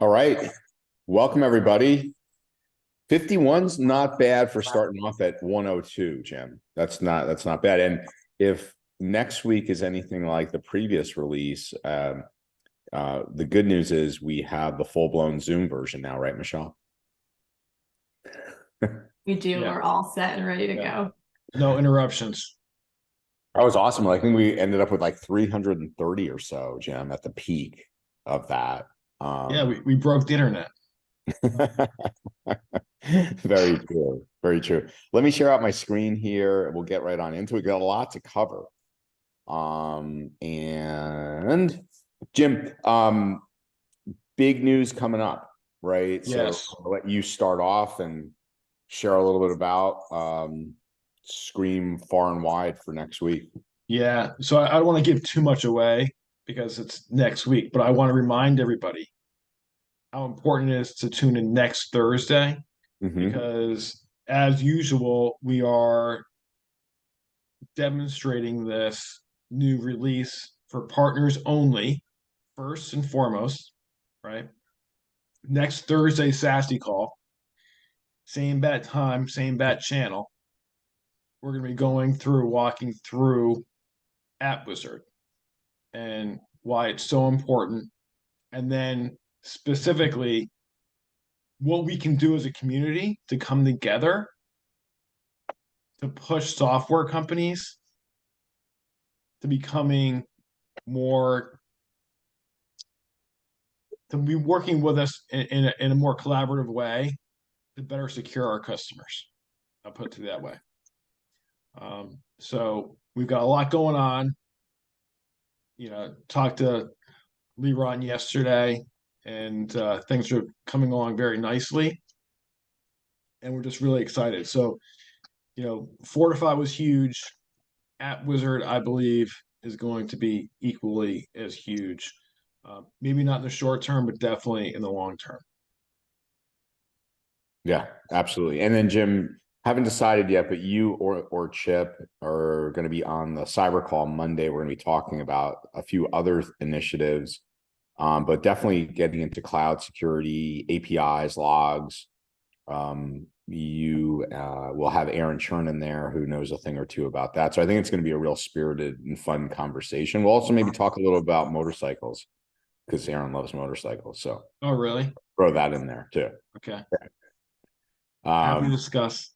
All right. Welcome, everybody. 51's not bad for starting off at 102, Jim. That's not bad. And if next week is anything like the previous release, the good news is we have the full-blown Zoom version now, right, Michelle? We do. Yeah. We're all set and ready to go. No interruptions. That was awesome. I think we ended up with like 330 or so, Jim, at the peak of that. Yeah, we broke the internet. Very true. Very true. Let me share out my screen here. We'll get right on into it. We got a lot to cover. And Jim, big news coming up, right? Yes. So I'll let you start off and share a little bit about Scream Far and Wide for next week. Yeah. So I don't want to give too much away because it's next week, but I want to remind everybody how important it is to tune in next Thursday because, as usual, we are demonstrating this new release for partners only, first and foremost, right? Next Thursday, Sassy Call, same bat time, same bat channel. We're going to be walking through App Wizard and why it's so important. And then specifically, what we can do as a community to come together to push software companies to becoming more, to be working with us in a more collaborative way to better secure our customers. I'll put it that way. So we've got a lot going on. Talked to Leron yesterday, and things are coming along very nicely, and we're just really excited. So, Fortify was huge. App Wizard, I believe, is going to be equally as huge. Maybe not in the short term, but definitely in the long term. Yeah, absolutely. And then Jim, haven't decided yet, but you or Chip are going to be on the cyber call Monday. We're going to be talking about a few other initiatives, but definitely getting into cloud security, APIs, logs. You will have Aaron Churn in there who knows a thing or two about that. So I think it's going to be a real spirited and fun conversation. We'll also maybe talk a little about motorcycles because Aaron loves motorcycles. So Oh, really? throw that in there too. Okay. Happy to discuss.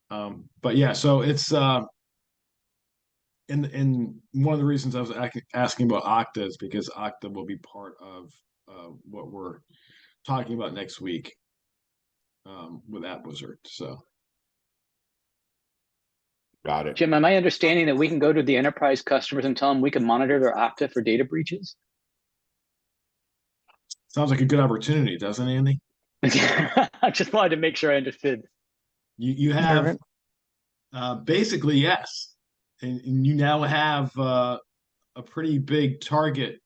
But yeah, so it's in one of the reasons I was asking about Okta is because Okta will be part of what we're talking about next week with App Wizard. So Got it. Jim, am I understanding that we can go to the enterprise customers and tell them we can monitor their Okta for data breaches? sounds like a good opportunity, doesn't it, Andy? I just wanted to make sure I understood. You have basically yes, and you now have a pretty big target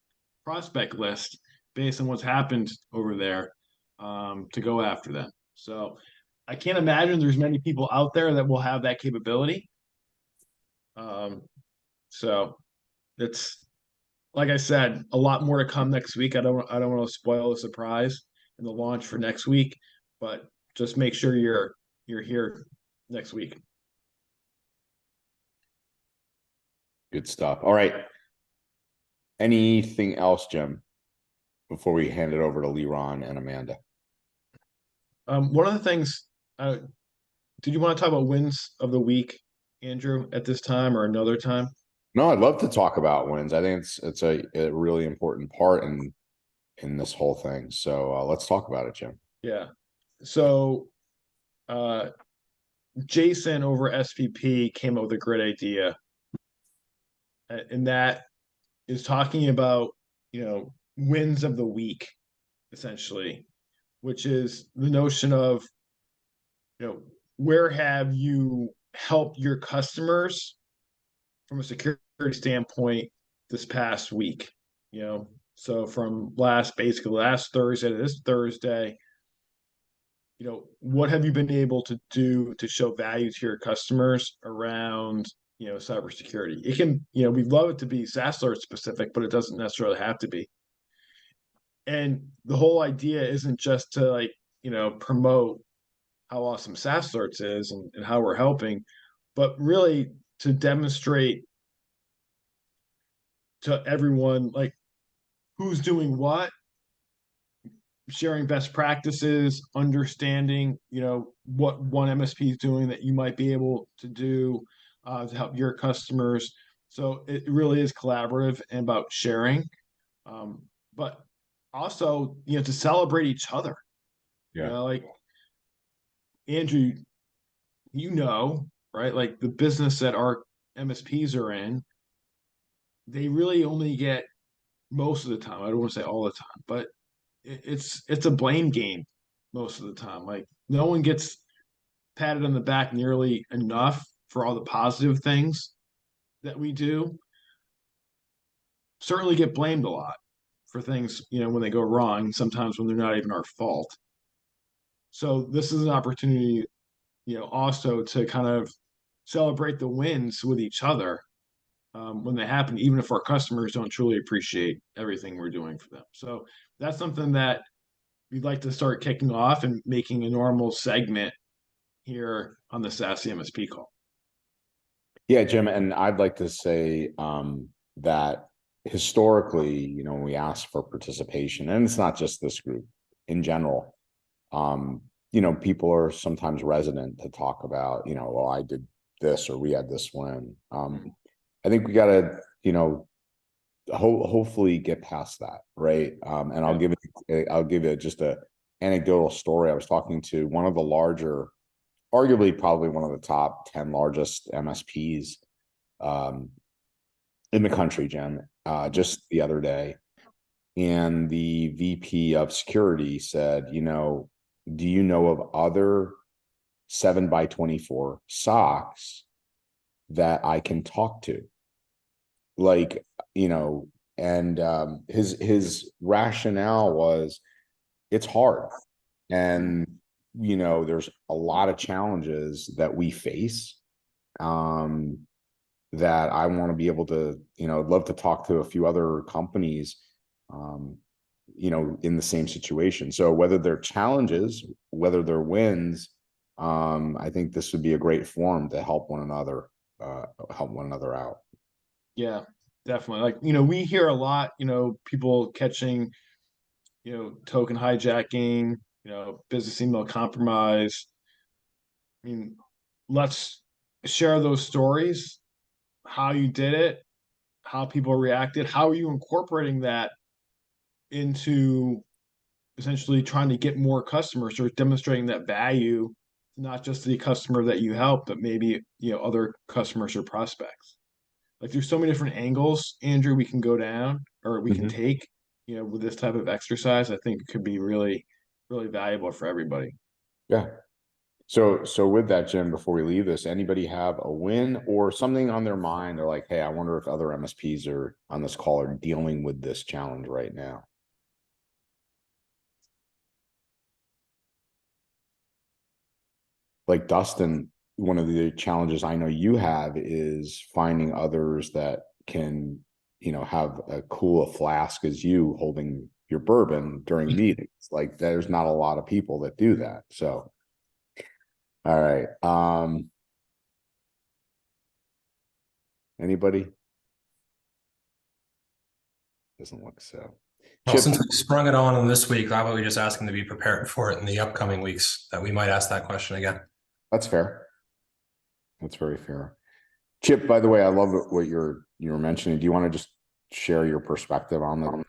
prospect list based on what's happened over there to go after them. So I can't imagine there's many people out there that will have that capability. So it's, like I said, a lot more to come next week. I don't want to spoil the surprise in the launch for next week, but just make sure you're here next week. Good stuff. All right. Anything else, Jim, before we hand it over to Leron and Amanda? One of the things, did you want to talk about wins of the week, Andrew, at this time or another time? No, I'd love to talk about wins. I think it's a really important part in this whole thing. So let's talk about it, Jim. Yeah. So Jason over SVP came up with a great idea. And that is talking about, wins of the week, essentially, which is the notion of, where have you helped your customers from a security standpoint this past week? So from basically last Thursday to this Thursday, what have you been able to do to show value to your customers around, cybersecurity? It can, we'd love it to be SaaS alert specific, but it doesn't necessarily have to be. And the whole idea isn't just to like, promote how awesome SaaS Alerts is and how we're helping, but really to demonstrate to everyone like who's doing what, sharing best practices, understanding, what one MSP is doing that you might be able to do to help your customers. So it really is collaborative and about sharing, but also, to celebrate each other. Yeah. Like Andrew, right? Like the business that our MSPs are in, they really only get most of the time. I don't want to say all the time, but it's a blame game most of the time. Like no one gets patted on the back nearly enough for all the positive things that we do. Certainly get blamed a lot for things, when they go wrong, sometimes when they're not even our fault. So this is an opportunity, also to kind of celebrate the wins with each other when they happen, even if our customers don't truly appreciate everything we're doing for them. So that's something that we'd like to start kicking off and making a normal segment here on the SaaS MSP call. Yeah, Jim, and I'd like to say that historically, when we ask for participation, and it's not just this group in general, people are sometimes resident to talk about, well, I did this or we had this win. I think we got to, hopefully get past that, right? And I'll give it just a anecdotal story. I was talking to one of the larger, arguably probably one of the top 10 largest MSPs in the country, Jim, just the other day. And the VP of security said, do you know of other 7x24 SOCs that I can talk to? Like, and his rationale was it's hard. And, there's a lot of challenges that we face that I want to be able to, love to talk to a few other companies, in the same situation. So whether they're challenges, whether they're wins, I think this would be a great forum to help one another out. Yeah, definitely. Like, we hear a lot, people catching, token hijacking, business email compromise. I mean, let's share those stories, how you did it, how people reacted, how are you incorporating that into essentially trying to get more customers or demonstrating that value, not just the customer that you help, but maybe, other customers or prospects. Like there's so many different angles, Andrew, we can go down or we can take, with this type of exercise. I think it could be really, really valuable for everybody. Yeah. So with that, Jim, before we leave this, anybody have a win or something on their mind? Or like, hey, I wonder if other MSPs are on this call are dealing with this challenge right now. Like Dustin, one of the challenges I know you have is finding others that can, have a cool flask as you holding your bourbon during meetings. Like there's not a lot of people that do that. So, all right. Anybody? Doesn't look so. Well, since we sprung it on this week, how about we just ask them to be prepared for it in the upcoming weeks that we might ask that question again. That's fair. That's very fair. Chip, by the way, I love what you were mentioning. Do you want to just share your perspective on the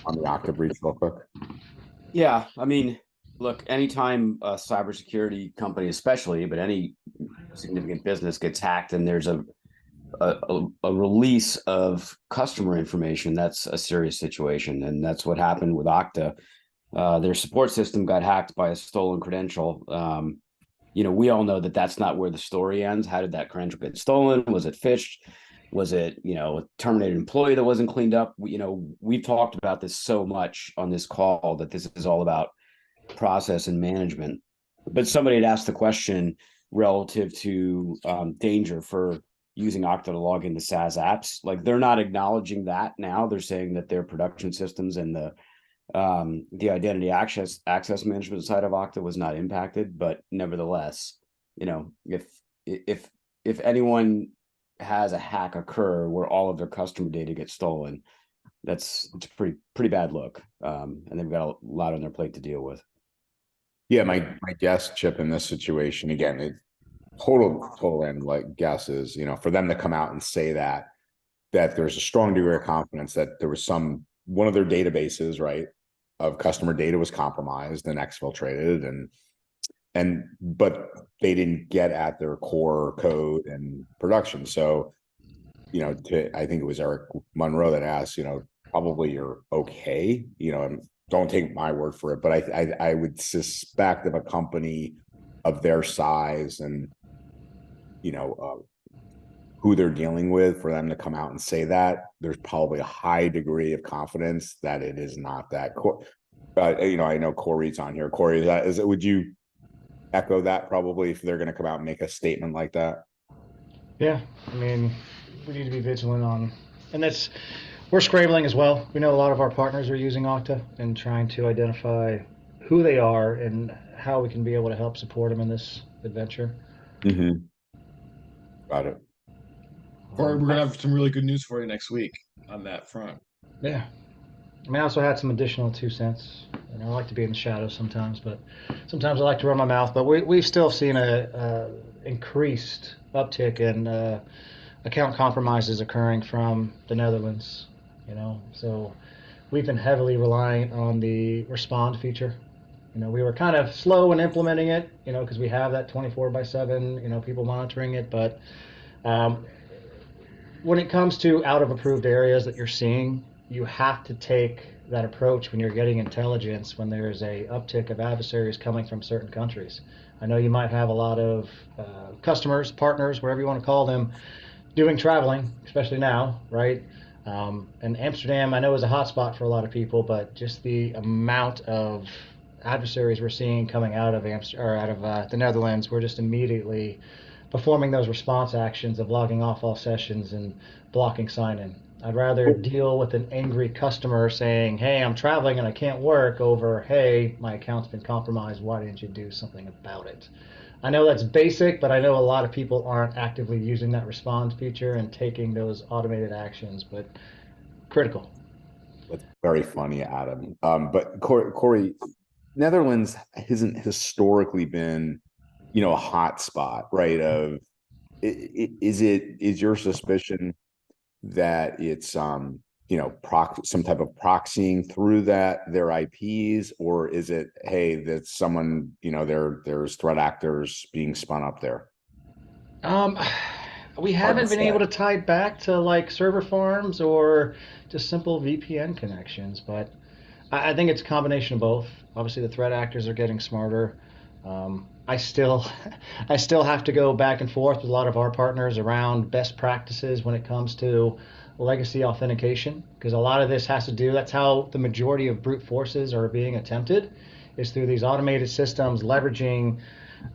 Okta breach real quick? Yeah, I mean, look, anytime a cybersecurity company, especially, but any significant business gets hacked and there's a release of customer information, that's a serious situation. And that's what happened with Okta. Their support system got hacked by a stolen credential. We all know that that's not where the story ends. How did that credential get stolen? Was it phished? Was it, a terminated employee that wasn't cleaned up? We've talked about this so much on this call that this is all about process and management. But somebody had asked the question relative to danger for using Okta to log into SaaS apps. Like they're not acknowledging that now. They're saying that their production systems and the The identity access management side of Okta was not impacted, but nevertheless, if anyone has a hack occur where all of their customer data gets stolen, it's a pretty bad look. And they've got a lot on their plate to deal with. Yeah, my guess, Chip, in this situation, again, total random like guess is, for them to come out and say that there's a strong degree of confidence that there was one of their databases, right, of customer data was compromised and exfiltrated, but they didn't get at their core code and production. So, I think it was Eric Monroe that asked, probably you're okay, and don't take my word for it, but I would suspect of a company of their size and, who they're dealing with, for them to come out and say that, there's probably a high degree of confidence that it is not that. I know Corey's on here. Corey, would you echo that probably if they're going to come out and make a statement like that? Yeah, I mean, we need to be vigilant on, and we're scrambling as well. We know a lot of our partners are using Okta and trying to identify who they are and how we can be able to help support them in this adventure. Mm-hmm. Got it. Corey, we're gonna have some really good news for you next week on that front. Yeah. I mean, I also had some additional 2 cents. I like to be in the shadows sometimes, but sometimes I like to run my mouth. But we've still seen a increased uptick in account compromises occurring from the Netherlands. So we've been heavily relying on the respond feature. We were kind of slow in implementing it, because we have that 24/7, people monitoring it. But when it comes to out of approved areas that you're seeing, you have to take that approach when you're getting intelligence when there's a uptick of adversaries coming from certain countries. I know you might have a lot of customers, partners, whatever you want to call them, doing traveling, especially now, right? And Amsterdam, I know, is a hotspot for a lot of people, but just the amount of adversaries we're seeing coming out of the Netherlands, we're just immediately performing those response actions of logging off all sessions and blocking sign-in. I'd rather deal with an angry customer saying, hey, I'm traveling and I can't work, over, hey, my account's been compromised, why didn't you do something about it? I know that's basic, but I know a lot of people aren't actively using that respond feature and taking those automated actions, but critical. That's very funny, Adam. But Corey, Netherlands hasn't historically been, a hot spot, right? Is your suspicion that it's some type of proxying through their IPs, or is it, hey, that someone, there's threat actors being spun up there? We haven't been able to tie it back to like server farms or just simple VPN connections, but I think it's a combination of both. Obviously, the threat actors are getting smarter. I still have to go back and forth with a lot of our partners around best practices when it comes to legacy authentication, because a lot of this has to do, that's how the majority of brute forces are being attempted, is through these automated systems leveraging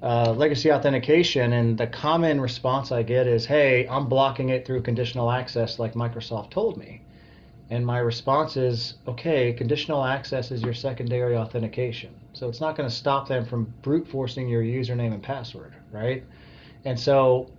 legacy authentication. And the common response I get is, hey, I'm blocking it through conditional access like Microsoft told me. And my response is, okay, conditional access is your secondary authentication. So it's not going to stop them from brute forcing your username and password, right? And so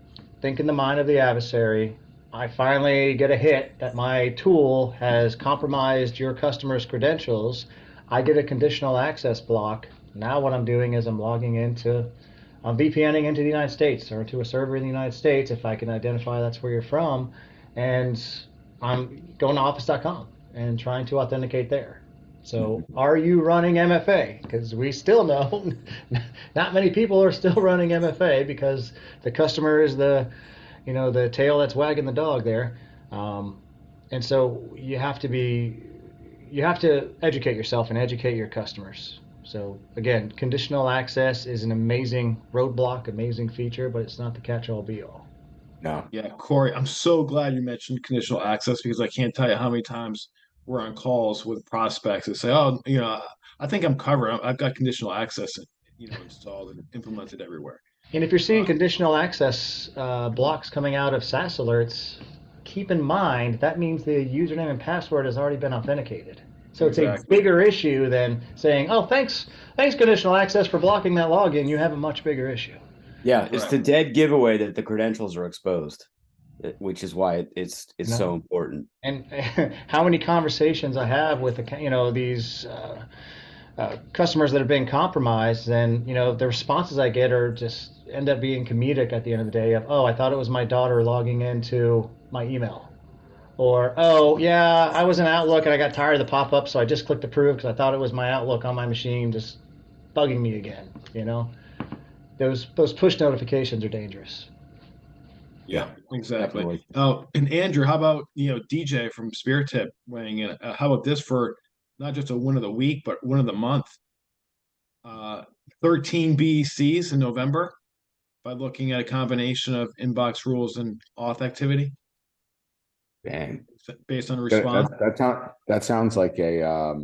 think in the mind of the adversary. I finally get a hit that my tool has compromised your customer's credentials. I get a conditional access block. Now what I'm doing is I'm VPNing into the United States or to a server in the United States if I can identify that's where you're from. And I'm going to office.com and trying to authenticate there. So are you running MFA? Because we still know not many people are still running MFA because the customer is the tail that's wagging the dog there. And so you have to educate yourself and educate your customers. So again, conditional access is an amazing roadblock, amazing feature, but it's not the catch-all be-all. No. Yeah, Corey, I'm so glad you mentioned conditional access, because I can't tell you how many times we're on calls with prospects that say, "Oh, I think I'm covered. I've got conditional access, installed and implemented everywhere." And if you're seeing conditional access blocks coming out of SaaS alerts, keep in mind that means the username and password has already been authenticated. So it's a Exactly. bigger issue than saying, "Oh, thanks conditional access for blocking that login." You have a much bigger issue. Yeah, it's Right. the dead giveaway that the credentials are exposed, which is why it's You know? so important. And how many conversations I have with these customers that have been compromised, and the responses I get are just end up being comedic at the end of the day. Of, oh, I thought it was my daughter logging into my email, or oh yeah, I was in Outlook and I got tired of the pop-up, so I just clicked approve because I thought it was my Outlook on my machine just bugging me again. Those push notifications are dangerous. Yeah, exactly. Definitely. Oh, and Andrew, how about DJ from Spear Tip weighing in? How about this for not just a win of the week, but win of the month? 13 BECs in November by looking at a combination of inbox rules and auth activity Dang. based on That, response. that sounds like a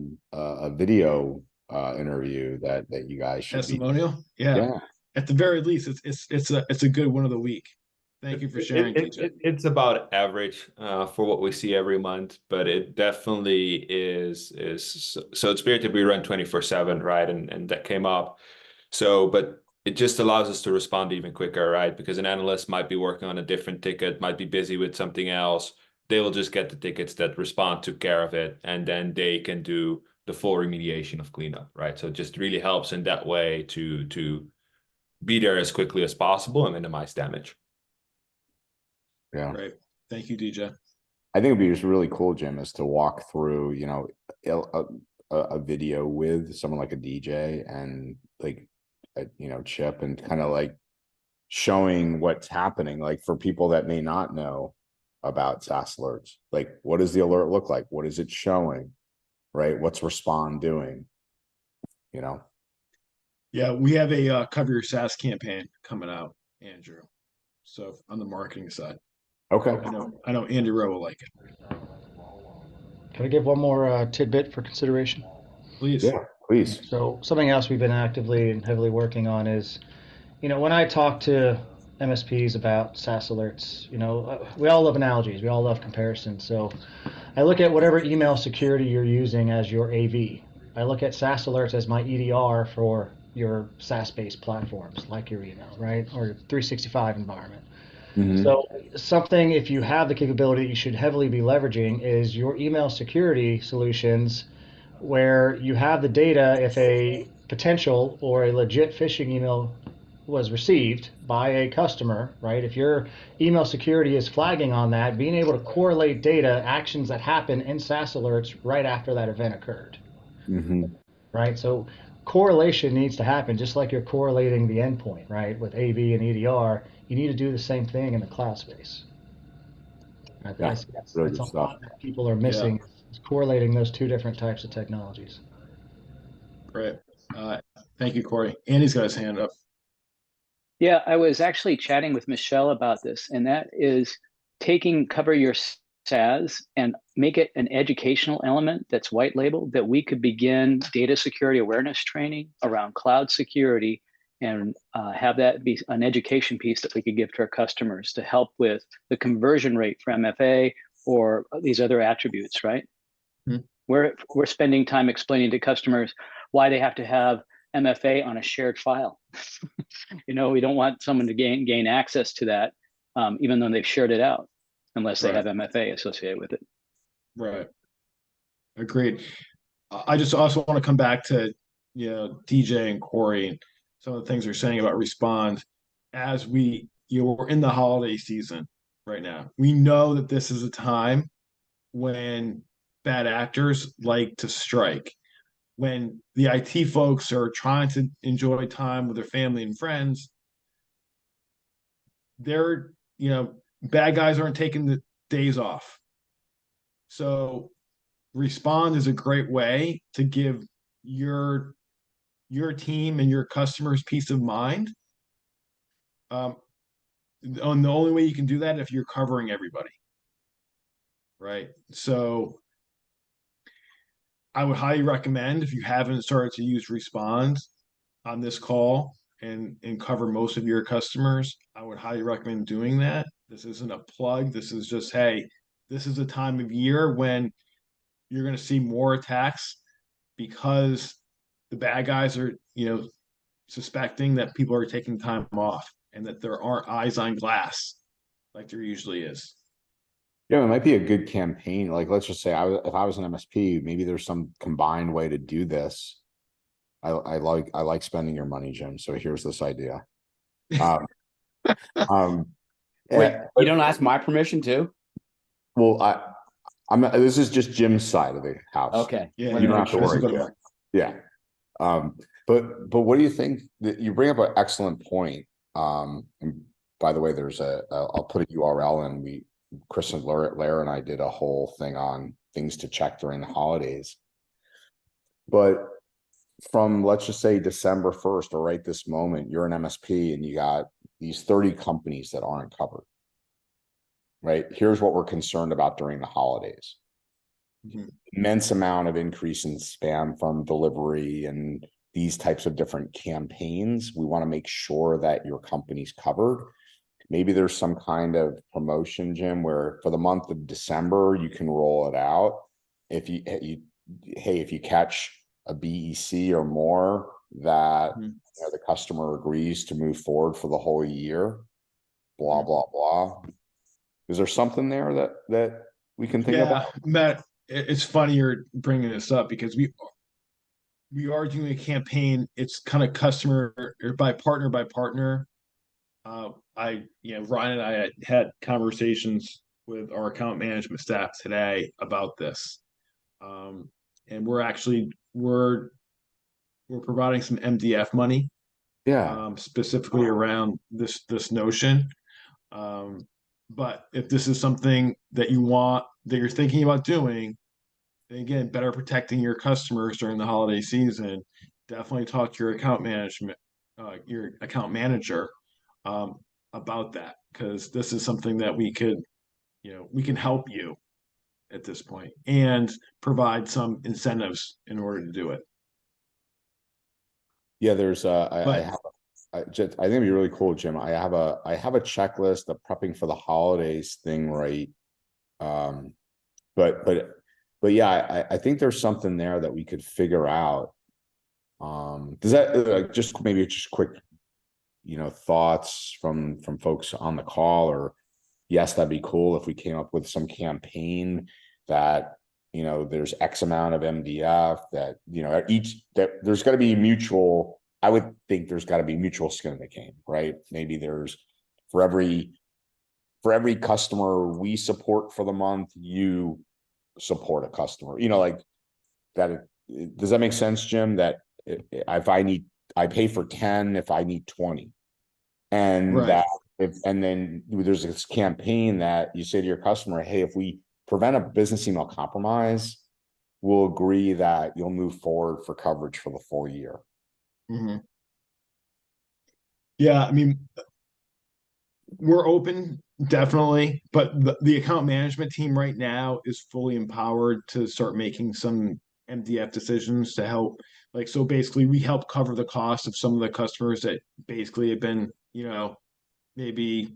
video interview that you guys should be. Testimonial. Yeah. Yeah. At the very least, it's a good one of the week. Thank you for sharing, DJ. It's about average for what we see every month, but it definitely is so at Spirit we run 24/7, right? And that came up. So, but it just allows us to respond even quicker, right? Because an analyst might be working on a different ticket, might be busy with something else. They will just get the tickets that respond, took care of it, and then they can do the full remediation of cleanup, right? So it just really helps in that way to be there as quickly as possible and minimize damage. Yeah. Great. Thank you, DJ. I think it'd be just really cool, Jim, is to walk through, a video with someone like a DJ and like, Chip, and kind of like showing what's happening, like for people that may not know about SaaS alerts. Like, what does the alert look like? What is it showing? Right? What's Respond doing? Yeah, we have a Cover Your SaaS campaign coming out, Andrew. So on the marketing side, Okay. I know Andy Rowe will like it. Can I give one more tidbit for consideration? Please. Yeah, please. So something else we've been actively and heavily working on is, when I talk to MSPs about SaaS alerts, we all love analogies, we all love comparisons. So I look at whatever email security you're using as your AV. I look at SaaS alerts as my EDR for your SaaS-based platforms, like your email, right, or your 365 environment. Mhm. So something, if you have the capability, you should heavily be leveraging is your email security solutions, where you have the data if a potential or a legit phishing email was received by a customer, right? If your email security is flagging on that, being able to correlate data, actions that happen in SaaS alerts right after that event occurred, Mhm. right? So correlation needs to happen, just like you're correlating the endpoint, right? With AV and EDR, you need to do the same thing in the cloud space. I think Yeah, that's really a good stuff. lot that people are missing, is correlating those two different types of technologies. Great. Thank you, Corey. Andy's got his hand up. Yeah, I was actually chatting with Michelle about this, and that is taking Cover Your SaaS and make it an educational element that's white label, that we could begin data security awareness training around cloud security and have that be an education piece that we could give to our customers to help with the conversion rate for MFA or these other attributes, right? Hmm. We're spending time explaining to customers why they have to have MFA on a shared file. We don't want someone to gain access to that, even though they've shared it out, unless they have MFA associated with it. Right. Agreed. I just also want to come back to DJ and Corey and some of the things they're saying about Respond as we're in the holiday season right now. We know that this is a time when bad actors like to strike. When the IT folks are trying to enjoy time with their family and friends, they're, bad guys aren't taking the days off. So Respond is a great way to give your team and your customers peace of mind. The only way you can do that if you're covering everybody, right? So I would highly recommend, if you haven't started to use Respond on this call and cover most of your customers, I would highly recommend doing that. This isn't a plug. This is just, hey, this is a time of year when you're going to see more attacks because the bad guys are, suspecting that people are taking time off and that there aren't eyes on glass like there usually is. Yeah, it might be a good campaign. Like, let's just say if I was an MSP, maybe there's some combined way to do this. I like spending your money, Jim. So here's this idea. Um, Wait, eh, you don't ask my permission too? well, this is just Jim's side of the house. Okay. Yeah, You don't have to this is worry. gonna- Yeah. But what do you think that you bring up an excellent point? And by the way, there's I'll put a URL in. Chris and Lara and I did a whole thing on things to check during the holidays. But from, let's just say, December 1st or right this moment, you're an MSP and you got these 30 companies that aren't covered. Right? Here's what we're concerned about during the holidays. Immense amount of increase in spam from delivery and these types of different campaigns. We want to make sure that your company's covered. Maybe there's some kind of promotion, Jim, where for the month of December, you can roll it out. If you catch a BEC or more that the customer agrees to move forward for the whole year, blah, blah, blah. Is there something there that we can think about? Matt, it's funny you're bringing this up because we are doing a campaign. It's kind of customer or by partner. Ryan and I had conversations with our account management staff today about this. And we're providing some MDF money. Yeah. Specifically around this notion. But if this is something that you're thinking about doing, then again, better protecting your customers during the holiday season, definitely talk to your account manager about that, because this is something that we can help you at this point and provide some incentives in order to do it. Yeah, there's I think it'd be really cool, Jim. I have a checklist of prepping for the holidays thing, right? But yeah, I think there's something there that we could figure out. Does that just quick, thoughts from folks on the call? Or yes, that'd be cool if we came up with some campaign that there's X amount of MDF that that there's got to be mutual. I would think there's got to be mutual skin in the game, right? Maybe there's for every customer we support for the month, you support a customer, like that. Does that make sense, Jim? That if I pay for 10 if I need 20, and right. Then there's this campaign that you say to your customer, hey, if we prevent a business email compromise, we'll agree that you'll move forward for coverage for the full year. Mm-hmm. Yeah, I mean, we're open, definitely, but the account management team right now is fully empowered to start making some MDF decisions to help. So basically, we help cover the cost of some of the customers that basically have been, maybe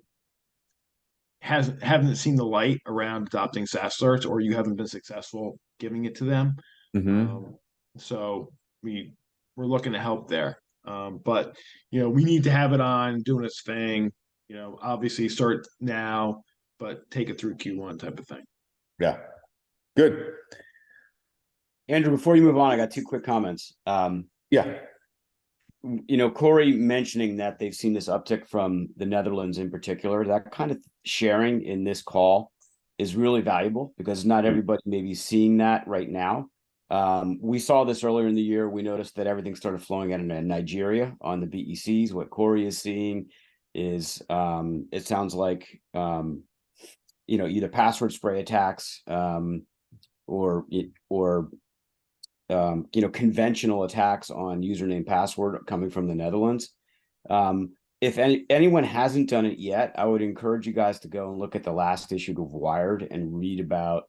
haven't seen the light around adopting SaaS alerts, or you haven't been successful giving it to them. So we're looking to help there. But we need to have it on doing its thing. Obviously start now, but take it through Q1 type of thing. Yeah, good. Andrew, before you move on, I got two quick comments. Yeah. Corey mentioning that they've seen this uptick from the Netherlands in particular, that kind of sharing in this call is really valuable because not everybody may be seeing that right now. We saw this earlier in the year. We noticed that everything started flowing out in Nigeria on the BECs. What Corey is seeing is it sounds like either password spray attacks or conventional attacks on username password coming from the Netherlands. If anyone hasn't done it yet, I would encourage you guys to go and look at the last issue of Wired and read about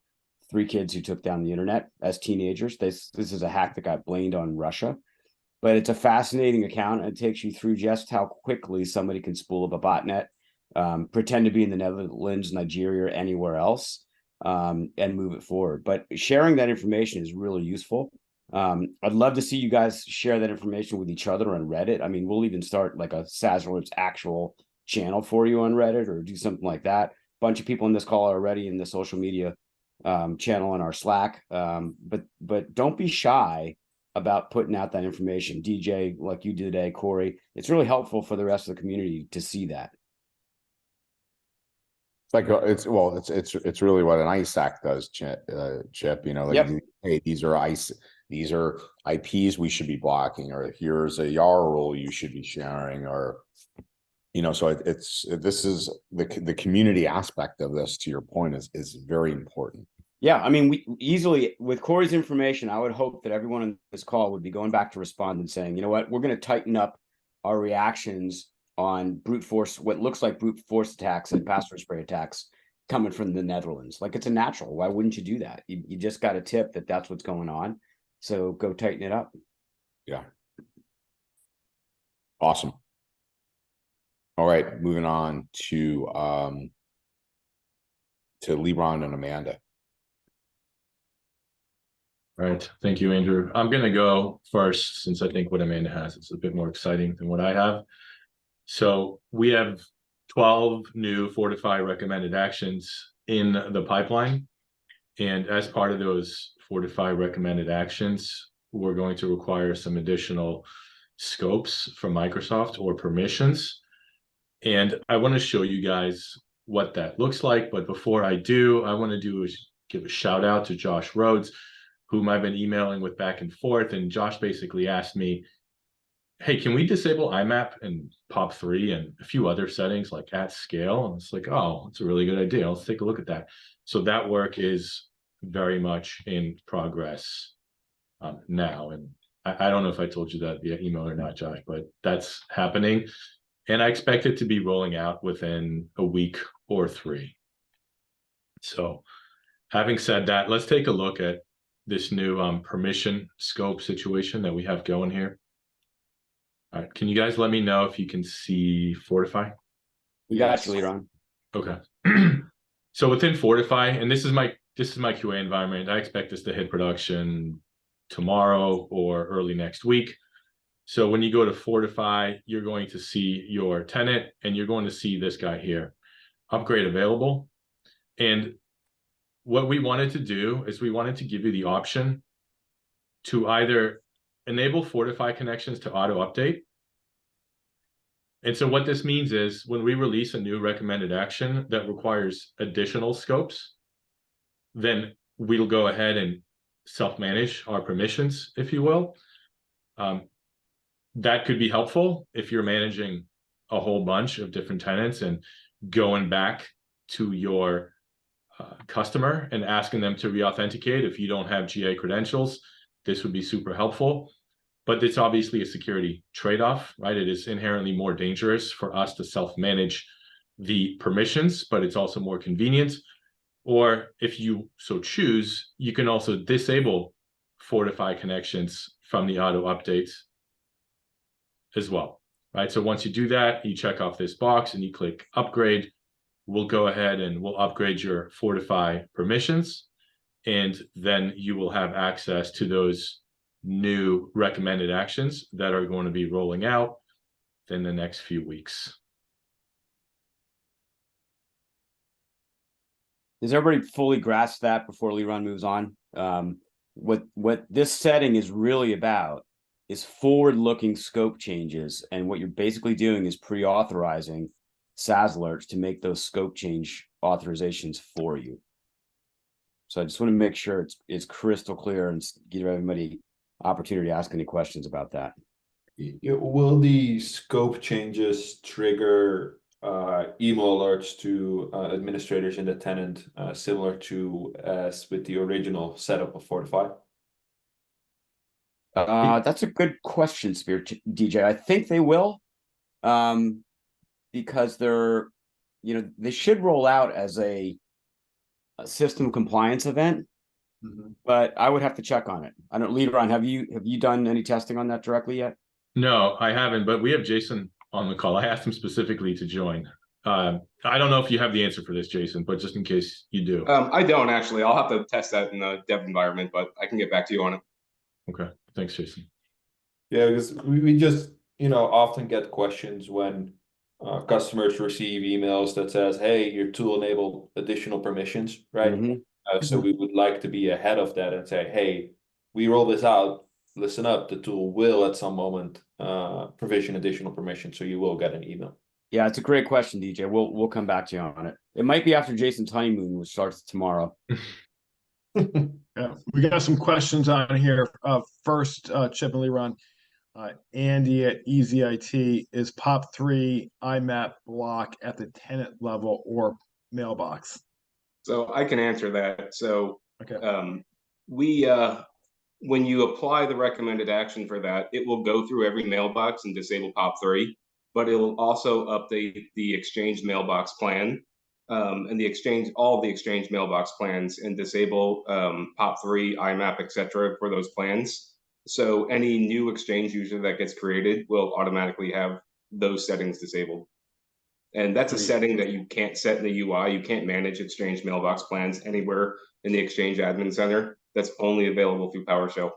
3 kids who took down the internet as teenagers. This is a hack that got blamed on Russia, but it's a fascinating account. And it takes you through just how quickly somebody can spool up a botnet, pretend to be in the Netherlands, Nigeria, or anywhere else. and move it forward. But sharing that information is really useful. I'd love to see you guys share that information with each other on Reddit. I mean, we'll even start like a SaaS Alerts actual channel for you on Reddit or do something like that. Bunch of people in this call are already in the social media channel in our Slack. But don't be shy about putting out that information. DJ, like you did today, Corey, it's really helpful for the rest of the community to see that. It's like it's really what an ISAC does, Chip. You know, like, Yep. hey, these are IPs we should be blocking, or here's a YAR rule you should be sharing, or you know. So this is the community aspect of this. To your point, is very important. Yeah, I mean, we easily with Corey's information, I would hope that everyone on this call would be going back to Respond and saying, you know what, we're going to tighten up our reactions on brute force, what looks like brute force attacks and password spray attacks coming from the Netherlands. Like, it's a natural. Why wouldn't you do that? You just got a tip that that's what's going on. So go tighten it up. Yeah. Awesome. All right, moving on to LeBron and Amanda. All right. Thank you, Andrew. I'm going to go first since I think what Amanda has is a bit more exciting than what I have. So we have 12 new Fortify recommended actions in the pipeline. And as part of those Fortify recommended actions, we're going to require some additional scopes from Microsoft or permissions. And I want to show you guys what that looks like. But before I do, I want to give a shout out to Josh Rhodes, whom I've been emailing with back and forth. And Josh basically asked me, hey, can we disable IMAP and POP3 and a few other settings like at scale? And it's like, oh, that's a really good idea. Let's take a look at that. So that work is very much in progress now. And I don't know if I told you that via email or not, Josh, but that's happening. And I expect it to be rolling out within a week or 3. So having said that, let's take a look at this new permission scope situation that we have going here. All right, can you guys let me know if you can see Fortify? We got you, Leron. Okay. So within Fortify, and this is my QA environment, I expect this to hit production tomorrow or early next week. So when you go to Fortify, you're going to see your tenant and you're going to see this guy here, upgrade available. And what we wanted to do is we wanted to give you the option to either enable Fortify connections to auto update. And so what this means is when we release a new recommended action that requires additional scopes, then we'll go ahead and self-manage our permissions, if you will. That could be helpful if you're managing a whole bunch of different tenants and going back to your customer and asking them to re-authenticate if you don't have GA credentials. This would be super helpful. But it's obviously a security trade-off, right? It is inherently more dangerous for us to self-manage the permissions, but it's also more convenient. Or if you so choose, you can also disable Fortify connections from the auto updates as well, right? So once you do that, you check off this box and you click upgrade. We'll go ahead and we'll upgrade your Fortify permissions, and then you will have access to those new recommended actions that are going to be rolling out in the next few weeks. Does everybody fully grasp that before Leron moves on? What this setting is really about is forward-looking scope changes, and what you're basically doing is pre-authorizing SaaS alerts to make those scope change authorizations for you. So I just want to make sure it's crystal clear and give everybody opportunity to ask any questions about that. Will the scope changes trigger email alerts to administrators in the tenant, similar to as with the original setup of Fortify? That's a good question, Spirit DJ. I think they will, because they should roll out as a system compliance event. Mm-hmm. But I would have to check on it. I don't, Leron, have you done any testing on that directly yet? No, I haven't, but we have Jason on the call. I asked him specifically to join. I don't know if you have the answer for this, Jason, but just in case you do. I don't actually. I'll have to test that in the dev environment, but I can get back to you on it. Okay, thanks, Jason. Yeah, because we just, often get questions when customers receive emails that says, hey, your tool enabled additional permissions, right? Mhm. So we would like to be ahead of that and say, hey, we roll this out, listen up, the tool will at some moment provision additional permission, so you will get an email. Yeah, it's a great question, DJ. We'll come back to you on it. It might be after Jason's honeymoon, which starts tomorrow. Yeah, we got some questions on here. First, Chip and Lee Run. Andy at EasyIT, is POP3 IMAP block at the tenant level or mailbox? So I can answer that. So Okay. When you apply the recommended action for that, it will go through every mailbox and disable POP3, but it will also update the Exchange mailbox plan and all the Exchange mailbox plans, and disable POP3, IMAP, etc. for those plans. So any new Exchange user that gets created will automatically have those settings disabled. And that's a setting that you can't set in the UI. You can't manage Exchange mailbox plans anywhere in the Exchange Admin Center. That's only available through PowerShell.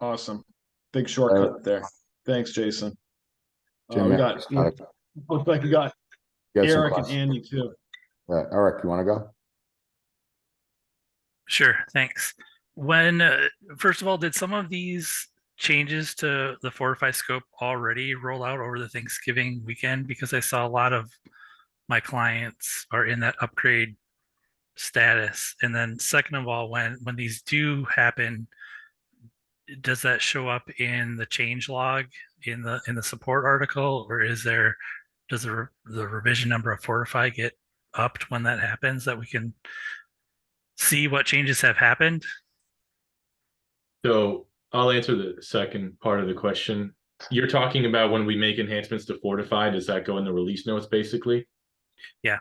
Awesome. Big shortcut there. Thanks, Jason. Jim, We got, looks like we got Eric and Andy too. Eric, you want to go? Sure, thanks. When first of all, did some of these changes to the Fortify scope already roll out over the Thanksgiving weekend? Because I saw a lot of my clients are in that upgrade status. And then second of all, when these do happen, does that show up in the change log in the support article, or does the revision number of Fortify get upped when that happens, that we can see what changes have happened? So I'll answer the second part of the question. You're talking about when we make enhancements to Fortify, does that go in the release notes basically? Yeah.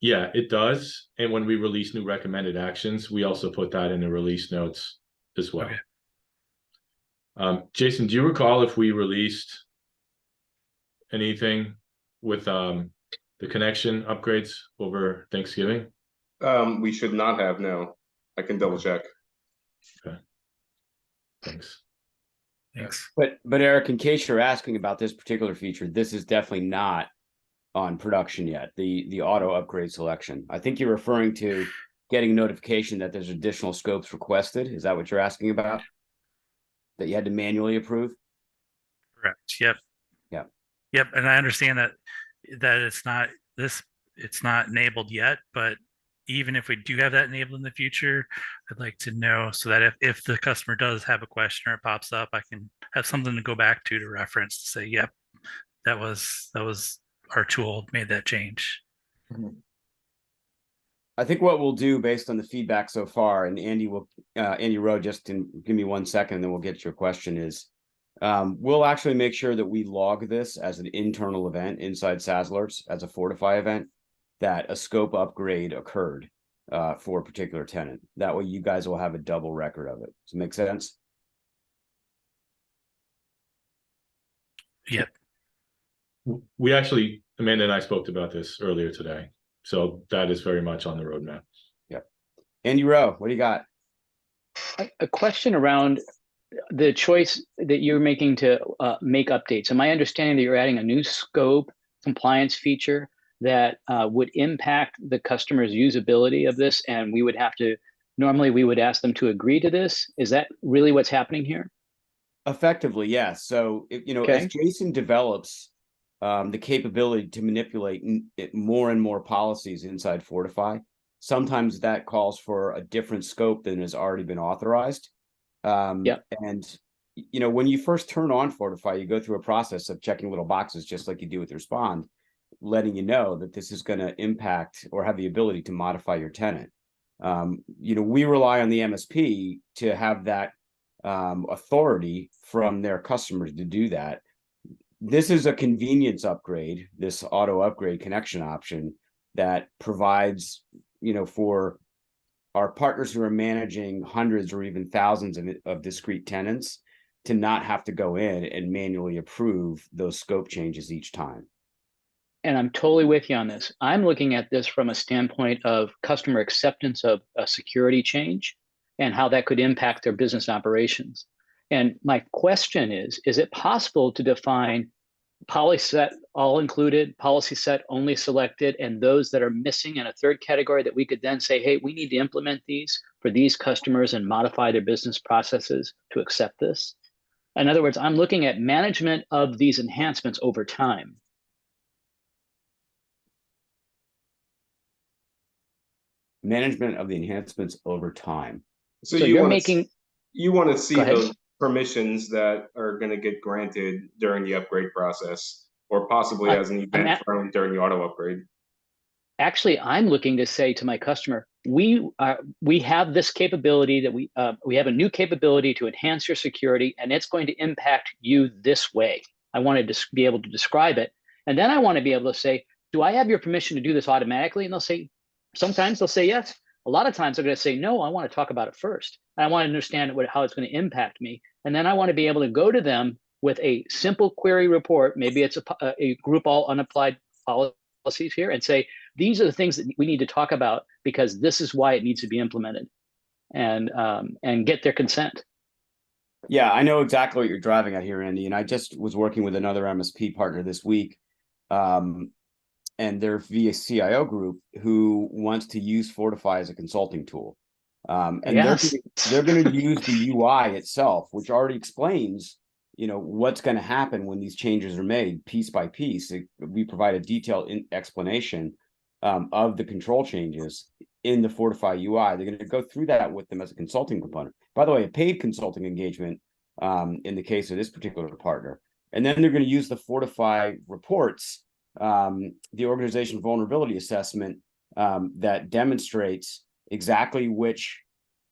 Yeah, it does. And when we release new recommended actions, we also put that in the release notes as well. Okay. Jason, do you recall if we released anything with the connection upgrades over Thanksgiving? We should not have, no. I can double check. Okay. Thanks. Thanks. But Eric, in case you're asking about this particular feature, this is definitely not on production yet. The auto upgrade selection. I think you're referring to getting a notification that there's additional scopes requested. Is that what you're asking about? That you had to manually approve? Correct. Yep. Yep. Yep. And I understand that it's not enabled yet, but even if we do have that enabled in the future, I'd like to know so that if the customer does have a question or it pops up, I can have something to go back to reference to say, yep, that was our tool made that change. I think what we'll do based on the feedback so far, and Andy Rowe, just give me 1 second, and then we'll get to your question, is we'll actually make sure that we log this as an internal event inside SaaS Alerts as a Fortify event, that a scope upgrade occurred for a particular tenant. That way you guys will have a double record of it. Does it make sense? Yep. We actually, Amanda and I spoke about this earlier today. So that is very much on the roadmap. Yep. Andy Rowe, what do you got? A question around the choice that you're making to make updates. Am I understanding that you're adding a new scope compliance feature that would impact the customer's usability of this, and we would ask them to agree to this? Is that really what's happening here? Effectively, yes. So, as Jason develops the capability to manipulate more and more policies inside Fortify, sometimes that calls for a different scope than has already been authorized. And, when you first turn on Fortify, you go through a process of checking little boxes, just like you do with Respond, letting you know that this is going to impact or have the ability to modify your tenant. We rely on the MSP to have that authority from their customers to do that. This is a convenience upgrade, this auto upgrade connection option that provides, for our partners who are managing hundreds or even thousands of discrete tenants, to not have to go in and manually approve those scope changes each time. and I'm totally with you on this. I'm looking at this from a standpoint of customer acceptance of a security change and how that could impact their business operations. And my question is it possible to define policy set all included, policy set only selected, and those that are missing in a third category that we could then say, hey, we need to implement these for these customers and modify their business processes to accept this? In other words, I'm looking at management of these enhancements over time. Management of the enhancements over time. So So you you're want making. you want to see Go ahead. those permissions that are going to get granted during the upgrade process, or possibly as an event thrown during the auto upgrade. Actually, I'm looking to say to my customer, we have this capability that we have a new capability to enhance your security, and it's going to impact you this way. I want to be able to describe it, and then I want to be able to say, do I have your permission to do this automatically? And they'll say, sometimes they'll say yes. A lot of times they're going to say no. I want to talk about it first. I want to understand how it's going to impact me, and then I want to be able to go to them with a simple query report. Maybe it's a group all unapplied policies here, and say, these are the things that we need to talk about because this is why it needs to be implemented, and get their consent. Yeah, I know exactly what you're driving at here, Andy. And I just was working with another MSP partner this week, and they're via CIO group who wants to use Fortify as a consulting tool. And Yes. they're going to use the UI itself, which already explains, what's going to happen when these changes are made piece by piece. We provide a detailed explanation of the control changes in the Fortify UI. They're going to go through that with them as a consulting component. By the way, a paid consulting engagement in the case of this particular partner. And then they're going to use the Fortify reports, the organization vulnerability assessment that demonstrates exactly which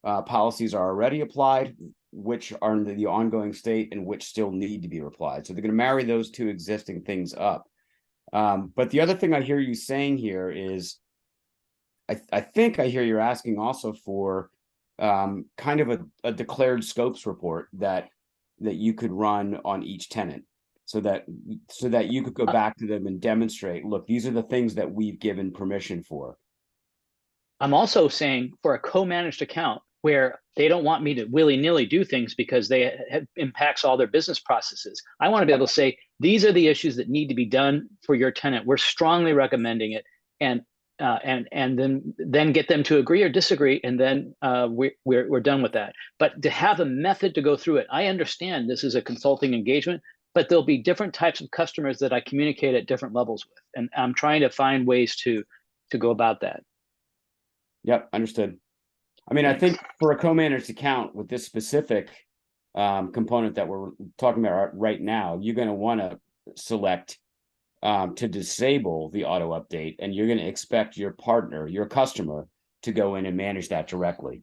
policies are already applied, which are in the ongoing state, and which still need to be applied. So they're going to marry those two existing things up. But the other thing I hear you saying here is, I think I hear you're asking also for kind of a declared scopes report that you could run on each tenant, so that you could go back to them and demonstrate, look, these are the things that we've given permission for. I'm also saying for a co-managed account where they don't want me to willy-nilly do things because they impacts all their business processes. I want to be able to say, these are the issues that need to be done for your tenant. We're strongly recommending it, and then get them to agree or disagree, and then we're done with that. But to have a method to go through it, I understand this is a consulting engagement, but there'll be different types of customers that I communicate at different levels with, and I'm trying to find ways to go about that. Yep, understood. I mean, I think for a co-managed account with this specific component that we're talking about right now, you're going to want to select to disable the auto update, and you're going to expect your partner, your customer, to go in and manage that directly.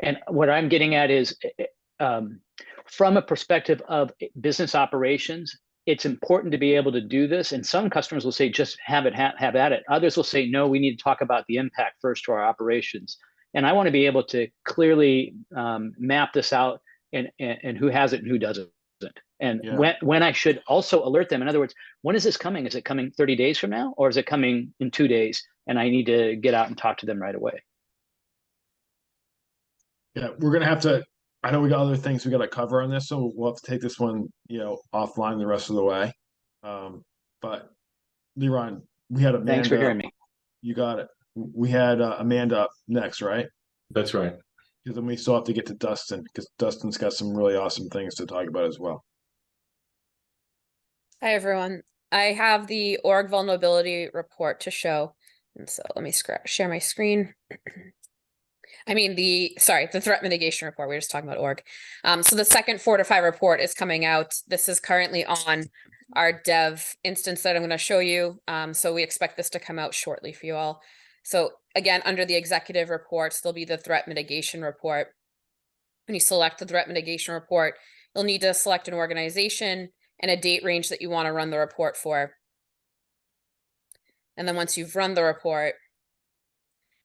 And what I'm getting at is, from a perspective of business operations, it's important to be able to do this. And some customers will say, just have at it. Others will say, no, we need to talk about the impact first to our operations. And I want to be able to clearly map this out, and who has it and who doesn't. And when I should also alert them. In other words, when is this coming? Is it coming 30 days from now, or is it coming in 2 days? And I need to get out and talk to them right away. Yeah, we're going to have to, I know we got other things we got to cover on this, so we'll have to take this one, offline the rest of the way. But Leron, we had Amanda. Thanks for hearing me. You got it. We had Amanda up next, right? That's right. Because then we still have to get to Dustin, because Dustin's got some really awesome things to talk about as well. Hi, everyone. I have the org vulnerability report to show. And so let me share my screen. I mean, the threat mitigation report. We were just talking about org. So the second Fortify report is coming out. This is currently on our dev instance that I'm going to show you. So we expect this to come out shortly for you all. So again, under the executive reports, there'll be the threat mitigation report. When you select the threat mitigation report, you'll need to select an organization and a date range that you want to run the report for. And then once you've run the report,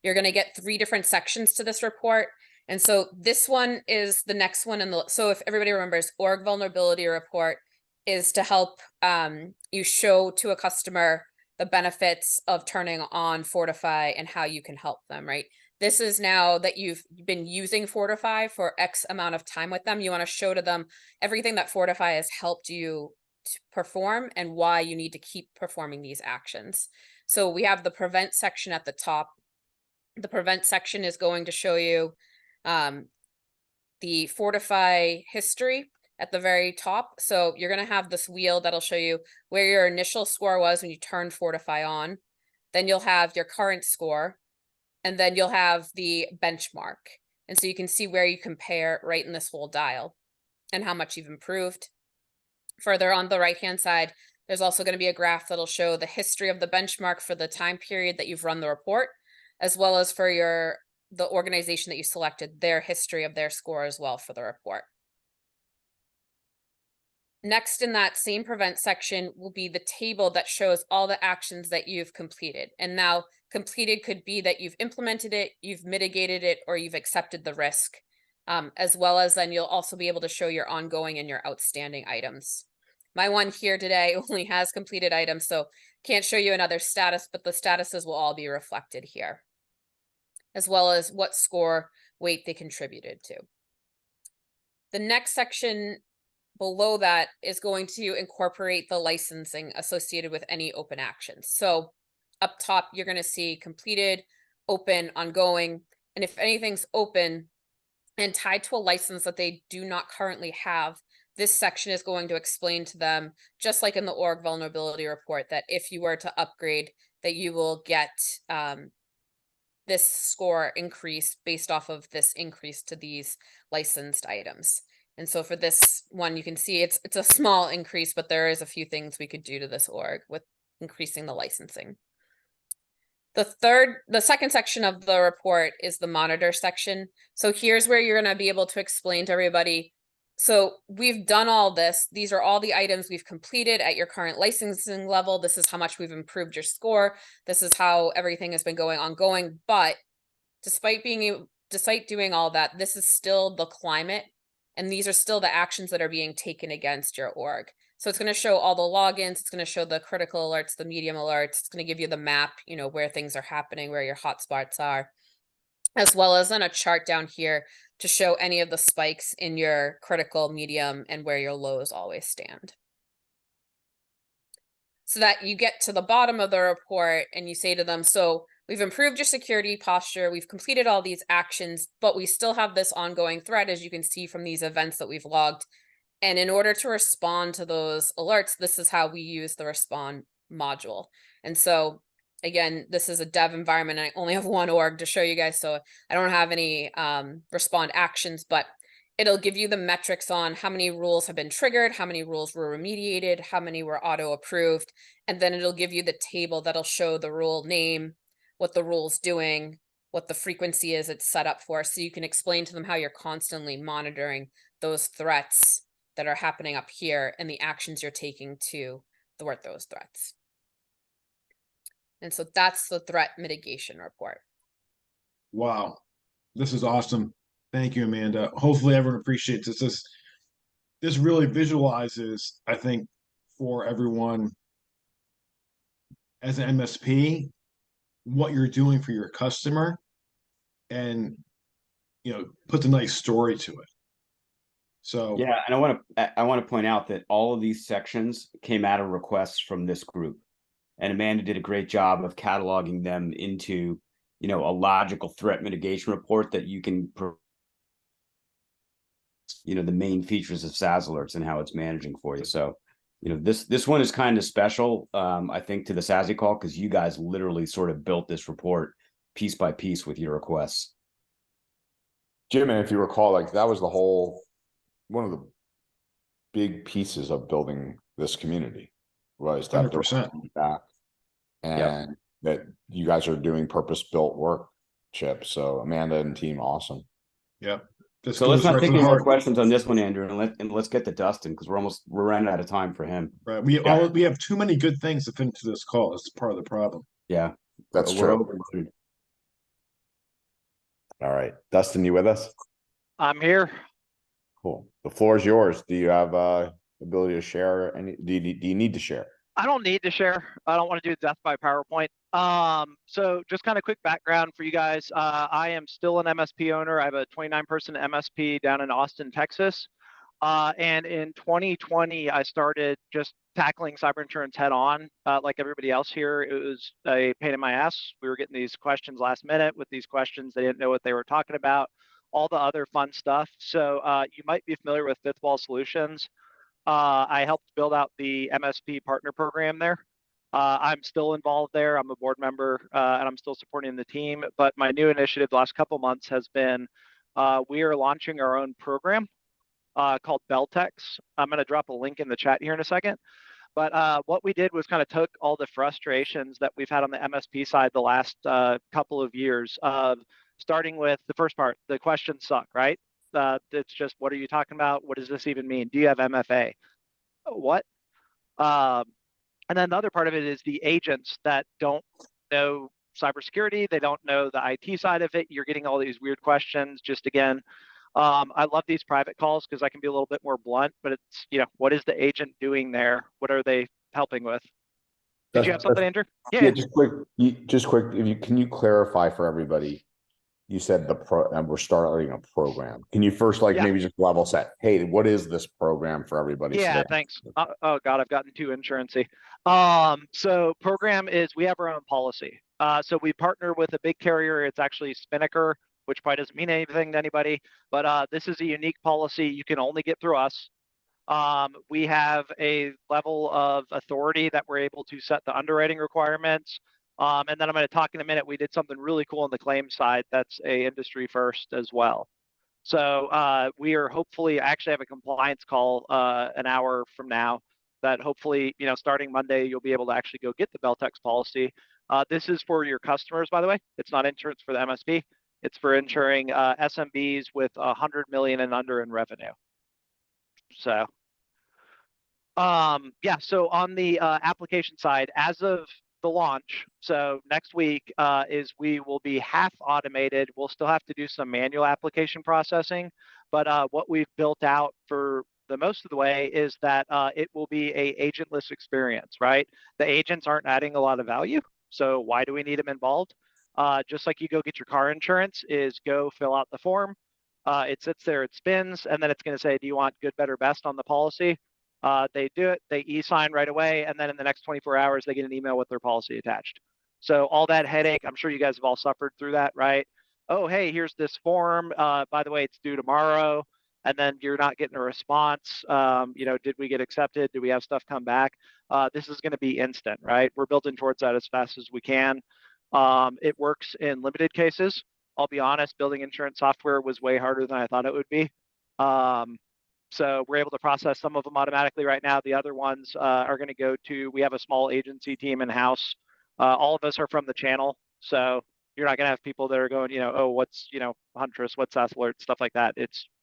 you're going to get 3 different sections to this report. And so this one is the next one. So if everybody remembers, org vulnerability report is to help you show to a customer the benefits of turning on Fortify and how you can help them, right? This is now that you've been using Fortify for X amount of time with them. You want to show to them everything that Fortify has helped you to perform and why you need to keep performing these actions. So we have the prevent section at the top. The prevent section is going to show you the Fortify history at the very top. So you're going to have this wheel that'll show you where your initial score was when you turned Fortify on. Then you'll have your current score, and then you'll have the benchmark. And so you can see where you compare right in this whole dial and how much you've improved. Further on the right-hand side, there's also going to be a graph that'll show the history of the benchmark for the time period that you've run the report, as well as for the organization that you selected, their history of their score as well for the report. Next in that same prevent section will be the table that shows all the actions that you've completed. And now completed could be that you've implemented it, you've mitigated it, or you've accepted the risk, as well as then you'll also be able to show your ongoing and your outstanding items. My one here today only has completed items, so can't show you another status, but the statuses will all be reflected here, as well as what score weight they contributed to. The next section below that is going to incorporate the licensing associated with any open actions. So up top, you're going to see completed, open, ongoing, and if anything's open and tied to a license that they do not currently have, this section is going to explain to them, just like in the org vulnerability report, that if you were to upgrade, that you will get this score increase based off of this increase to these licensed items. And so for this one, you can see it's a small increase, but there is a few things we could do to this org with increasing the licensing. The second section of the report is the monitor section. So here's where you're going to be able to explain to everybody. So we've done all this. These are all the items we've completed at your current licensing level. This is how much we've improved your score. This is how everything has been going ongoing. But despite doing all that, this is still the climate. And these are still the actions that are being taken against your org. So it's going to show all the logins. It's going to show the critical alerts, the medium alerts. It's going to give you the map, where things are happening, where your hotspots are, as well as on a chart down here to show any of the spikes in your critical, medium, and where your lows always stand. So that you get to the bottom of the report and you say to them, so we've improved your security posture, we've completed all these actions, but we still have this ongoing threat, as you can see from these events that we've logged. And in order to respond to those alerts, this is how we use the respond module. And so again, this is a dev environment and I only have one org to show you guys, so I don't have any respond actions, but it'll give you the metrics on how many rules have been triggered, how many rules were remediated, how many were auto approved, and then it'll give you the table that'll show the rule name, what the rule's doing, what the frequency is it's set up for, so you can explain to them how you're constantly monitoring those threats that are happening up here and the actions you're taking to thwart those threats. And so that's the threat mitigation report. Wow, this is awesome. Thank you, Amanda. Hopefully everyone appreciates this. This really visualizes, I think, for everyone as an MSP, what you're doing for your customer and, puts a nice story to it. So yeah, and I want to point out that all of these sections came out of requests from this group, and Amanda did a great job of cataloging them into, a logical threat mitigation report that you can, the main features of SaaS alerts and how it's managing for you. So, this one is kind of special, I think, to the SASE call, because you guys literally sort of built this report piece by piece with your requests. Jim, and if you recall, that was one of the big pieces of building this community was to have 100%. feedback, and that you guys are doing purpose-built work, Chip. So Amanda and team, awesome. Yep. So let's not take any more questions on this one, Andrew, and let's get to Dustin, because we're running out of time for him. Right. We have too many good things to finish this call. It's part of the problem. Yeah, that's true. All right, Dustin, you with us? I'm here. Cool. The floor is yours. Do you have ability to share? Any? Do you need to share? I don't need to share. I don't want to do death by PowerPoint. So just kind of quick background for you guys. I am still an MSP owner. I have a 29-person MSP down in Austin, Texas. And in 2020, I started just tackling cyber insurance head on. Like everybody else here, it was a pain in my ass. We were getting these questions last minute with these questions. They didn't know what they were talking about, all the other fun stuff. So you might be familiar with Fifth Wall Solutions. I helped build out the MSP partner program there. I'm still involved there. I'm a board member and I'm still supporting the team. But my new initiative the last couple months has been we are launching our own program called Belltex. I'm going to drop a link in the chat here in a second. But what we did was kind of took all the frustrations that we've had on the MSP side the last couple of years of starting with the first part, the questions suck, right? It's just, what are you talking about? What does this even mean? Do you have MFA? What? And then the other part of it is the agents that don't know cybersecurity. They don't know the IT side of it. You're getting all these weird questions. Just again, I love these private calls because I can be a little bit more blunt, but it's, what is the agent doing there? What are they helping with? Did you have something, Andrew? Yeah, just quick. Can you clarify for everybody? You said we're starting a program. Can you first maybe just level set? Hey, what is this program for everybody? Yeah, thanks. Oh God, I've gotten too insurancy. So program is we have our own policy. So we partner with a big carrier. It's actually Spinnaker, which probably doesn't mean anything to anybody, but this is a unique policy. You can only get through us. We have a level of authority that we're able to set the underwriting requirements. And then I'm going to talk in a minute. We did something really cool on the claim side. That's a industry first as well. So we are hopefully, I actually have a compliance call an hour from now that hopefully, starting Monday, you'll be able to actually go get the Belltex policy. This is for your customers, by the way. It's not insurance for the MSP. It's for insuring SMBs with 100 million and under in revenue. So, so on the application side, as of the launch, so next week is we will be half automated. We'll still have to do some manual application processing, but what we've built out for the most of the way is that it will be a agentless experience, right? The agents aren't adding a lot of value, so why do we need them involved? Just like you go get your car insurance, is go fill out the form. It sits there, it spins, and then it's going to say, do you want good, better, best on the policy? They do it, they e-sign right away, and then in the next 24 hours, they get an email with their policy attached. So all that headache, I'm sure you guys have all suffered through that, right? Oh, hey, here's this form. By the way, it's due tomorrow. And then you're not getting a response. Did we get accepted? Do we have stuff come back? This is going to be instant, right? We're building towards that as fast as we can. It works in limited cases. I'll be honest, building insurance software was way harder than I thought it would be. So we're able to process some of them automatically right now. The other ones are going to go to, we have a small agency team in-house. All of us are from the channel. So you're not going to have people that are going, oh, what's, Huntress, what's SaaS alert, stuff like that.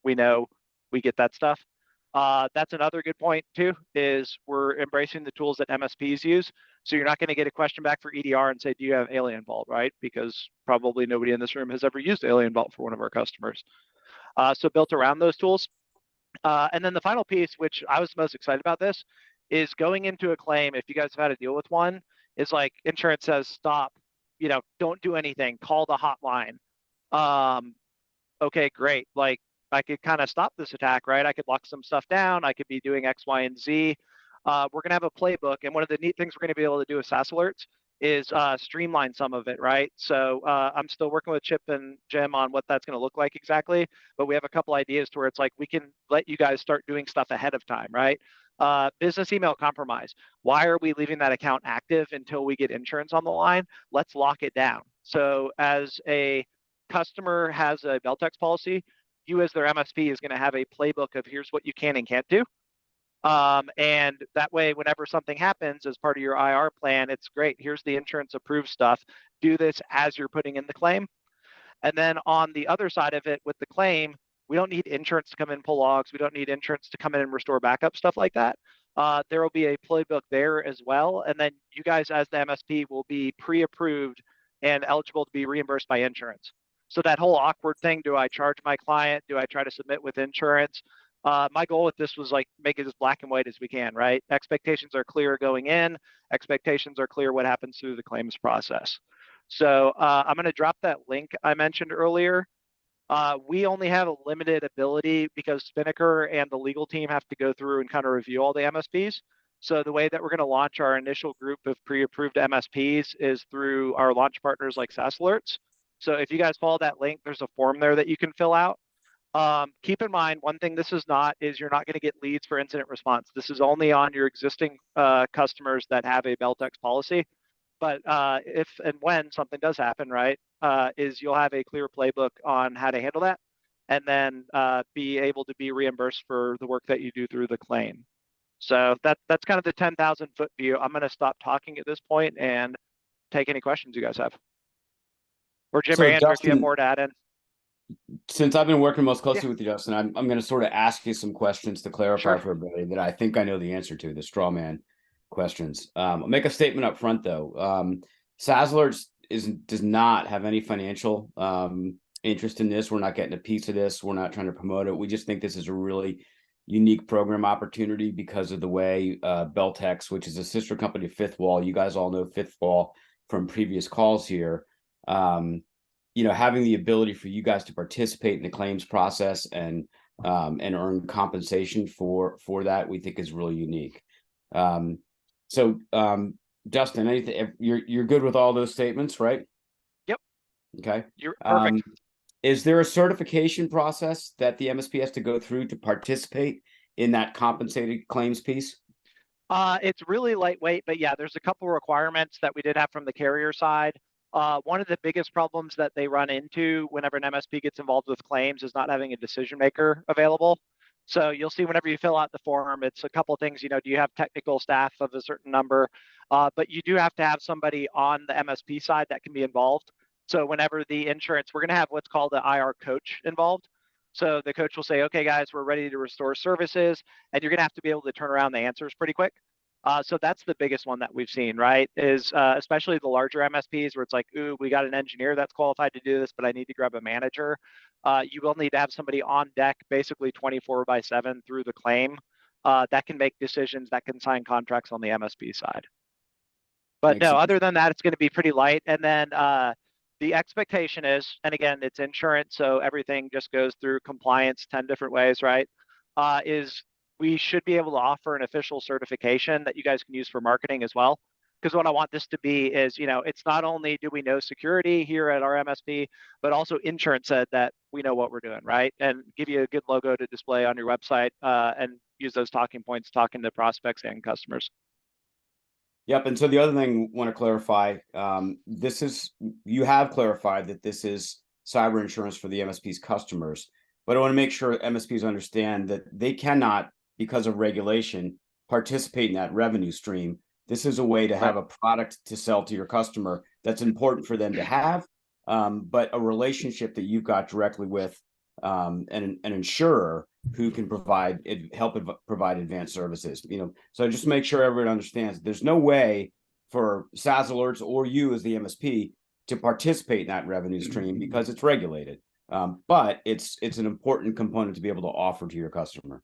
We know, we get that stuff. That's another good point too, is we're embracing the tools that MSPs use. So you're not going to get a question back for EDR and say, do you have Alien Vault, right? Because probably nobody in this room has ever used Alien Vault for one of our customers. So built around those tools. And then the final piece, which I was most excited about this, is going into a claim. If you guys have had to deal with one, is like insurance says, stop, don't do anything, call the hotline. Okay, great. Like I could kind of stop this attack, right? I could lock some stuff down. I could be doing X, Y, and Z. We're going to have a playbook. And one of the neat things we're going to be able to do with SaaS alerts is streamline some of it, right? So I'm still working with Chip and Jim on what that's going to look like exactly, but we have a couple ideas to where it's like we can let you guys start doing stuff ahead of time, right? Business email compromise. Why are we leaving that account active until we get insurance on the line? Let's lock it down. So as a customer has a Belltex policy, you as their MSP is going to have a playbook of here's what you can and can't do. And that way, whenever something happens as part of your IR plan, it's great. Here's the insurance approved stuff. Do this as you're putting in the claim. And then on the other side of it with the claim, we don't need insurance to come in and pull logs. We don't need insurance to come in and restore backup, stuff like that. There will be a playbook there as well. And then you guys as the MSP will be pre-approved and eligible to be reimbursed by insurance. So that whole awkward thing, do I charge my client? Do I try to submit with insurance? My goal with this was like make it as black and white as we can, right? Expectations are clear going in, expectations are clear what happens through the claims process. So I'm going to drop that link I mentioned earlier. We only have a limited ability because Spinnaker and the legal team have to go through and kind of review all the MSPs. So the way that we're going to launch our initial group of pre-approved MSPs is through our launch partners like SaaS Alerts. So if you guys follow that link, there's a form there that you can fill out. Keep in mind, one thing this is not is you're not going to get leads for incident response. This is only on your existing customers that have a Belltex policy. But if and when something does happen, right, is you'll have a clear playbook on how to handle that, and then be able to be reimbursed for the work that you do through the claim. So that's kind of the 10,000 foot view. I'm going to stop talking at this point and take any questions you guys have. Or Jim or Andrew, if you have more to add in. Since I've been working most closely with you, Justin, I'm going to sort of ask you some questions to clarify for everybody that I think I know the answer to, the straw man questions. I'll make a statement up front, though. SaaS Alerts does not have any financial interest in this. We're not getting a piece of this. We're not trying to promote it. We just think this is a really unique program opportunity because of the way Belltex, which is a sister company of Fifth Wall, you guys all know Fifth Wall from previous calls here, having the ability for you guys to participate in the claims process and earn compensation for that, we think is really unique. So Dustin, anything, you're good with all those statements, right? Yep. Okay. You're perfect. Is there a certification process that the MSP has to go through to participate in that compensated claims piece? It's really lightweight, but yeah, there's a couple requirements that we did have from the carrier side. One of the biggest problems that they run into whenever an MSP gets involved with claims is not having a decision maker available. So you'll see whenever you fill out the form, it's a couple of things, do you have technical staff of a certain number? But you do have to have somebody on the MSP side that can be involved. So whenever the insurance, we're going to have what's called the IR coach involved. So the coach will say, okay, guys, we're ready to restore services, and you're going to have to be able to turn around the answers pretty quick. So that's the biggest one that we've seen, right? Is especially the larger MSPs where it's like, ooh, we got an engineer that's qualified to do this, but I need to grab a manager. You will need to have somebody on deck, basically 24/7 through the claim that can make decisions, that can sign contracts on the MSP side. But no, other than that, it's going to be pretty light. And then the expectation is, and again, it's insurance, so everything just goes through compliance 10 different ways, right? Is we should be able to offer an official certification that you guys can use for marketing as well. Because what I want this to be is, it's not only do we know security here at our MSP, but also insurance said that we know what we're doing, right? And give you a good logo to display on your website and use those talking points, talking to prospects and customers. Yep. And so the other thing I want to clarify, you have clarified that this is cyber insurance for the MSP's customers, but I want to make sure MSPs understand that they cannot, because of regulation, participate in that revenue stream. This is a way to have a product to sell to your customer that's important for them to have, but a relationship that you've got directly with an insurer who can help provide advanced services. So just make sure everyone understands there's no way for SaaS Alerts or you as the MSP to participate in that revenue stream because it's regulated. But it's an important component to be able to offer to your customer.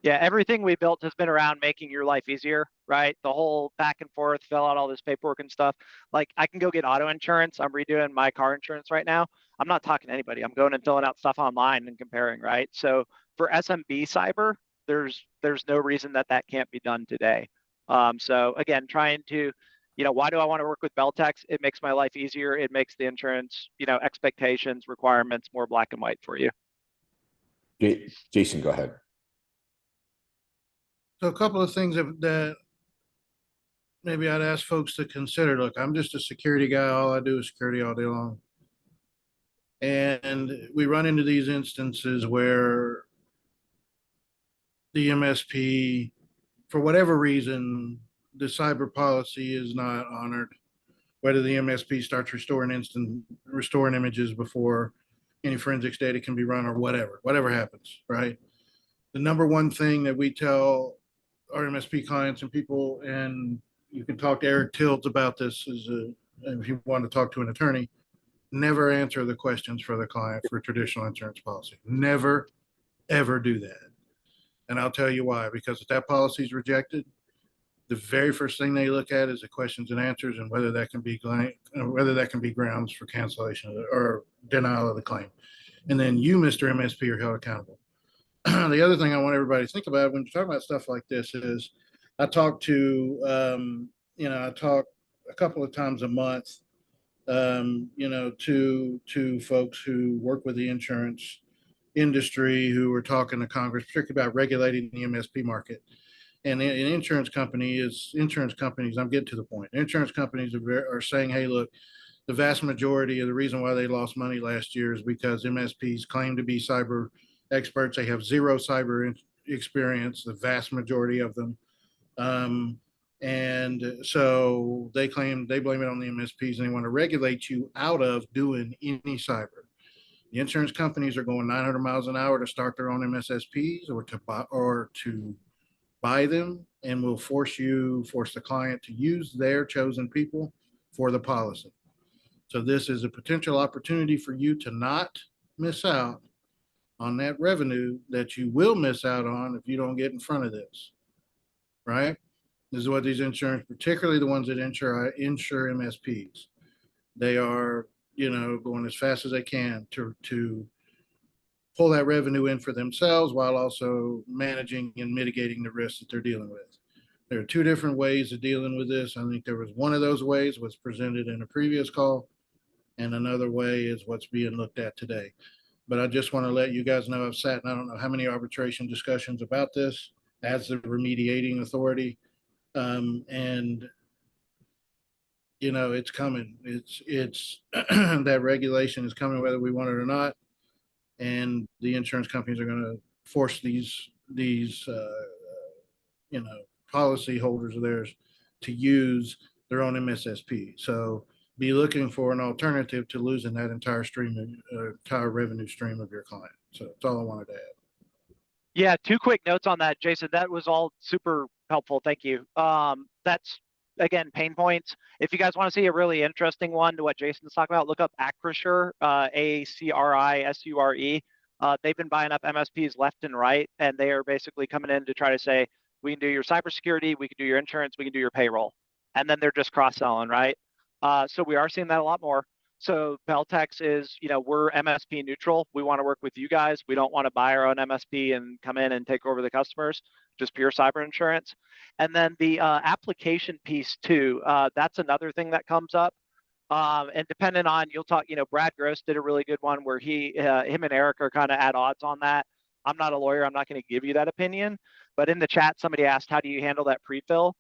Yeah, everything we built has been around making your life easier, right? The whole back and forth, fill out all this paperwork and stuff. Like I can go get auto insurance. I'm redoing my car insurance right now. I'm not talking to anybody. I'm going and filling out stuff online and comparing, right? So for SMB cyber, there's no reason that can't be done today. So again, trying to, why do I want to work with Belltex? It makes my life easier. It makes the insurance, expectations, requirements more black and white for you. Jason, go ahead. So a couple of things that maybe I'd ask folks to consider. Look, I'm just a security guy. All I do is security all day long. And we run into these instances where the MSP, for whatever reason, the cyber policy is not honored, whether the MSP starts restoring images before any forensics data can be run or whatever happens, right? The number one thing that we tell our MSP clients and people, and you can talk to Eric Tilds about this, is if you want to talk to an attorney, never answer the questions for the client for traditional insurance policy. Never, ever do that. And I'll tell you why, because if that policy is rejected, the very first thing they look at is the questions and answers and whether that can be grounds for cancellation or denial of the claim. And then you, Mr. MSP, are held accountable. The other thing I want everybody to think about when you talk about stuff like this is I talk to, I talk a couple of times a month, to folks who work with the insurance industry who are talking to Congress, particularly about regulating the MSP market. And an insurance companies, I'm getting to the point. Insurance companies are saying, hey, look, the vast majority of the reason why they lost money last year is because MSPs claim to be cyber experts. They have zero cyber experience, the vast majority of them. And so they blame it on the MSPs and they want to regulate you out of doing any cyber. The insurance companies are going 900 miles an hour to start their own MSSPs or to buy them, and will force the client to use their chosen people for the policy. So this is a potential opportunity for you to not miss out on that revenue that you will miss out on if you don't get in front of this, right? This is what these insurance, particularly the ones that insure MSPs, they are, going as fast as they can to pull that revenue in for themselves while also managing and mitigating the risks that they're dealing with. There are two different ways of dealing with this. I think there was one of those ways was presented in a previous call, and another way is what's being looked at today. But I just want to let you guys know I've sat in I don't know how many arbitration discussions about this as the remediating authority. And it's coming. It's that regulation is coming whether we want it or not. And the insurance companies are going to force these policy holders of theirs to use their own MSSP. So be looking for an alternative to losing that entire revenue stream of your client. So that's all I wanted to add. Yeah, two quick notes on that, Jason. That was all super helpful. Thank you. That's, again, pain points. If you guys want to see a really interesting one to what Jason's talking about, look up Acrisure, ACRISURE. They've been buying up MSPs left and right, and they are basically coming in to try to say, we can do your cybersecurity, we can do your insurance, we can do your payroll. And then they're just cross-selling, right? So we are seeing that a lot more. So Belltex is, we're MSP neutral. We want to work with you guys. We don't want to buy our own MSP and come in and take over the customers, just pure cyber insurance. And then the application piece too, that's another thing that comes up. And depending on, you'll talk, Brad Gross did a really good one where him and Eric are kind of at odds on that. I'm not a lawyer. I'm not going to give you that opinion. But in the chat, somebody asked, how do you handle that pre-fill?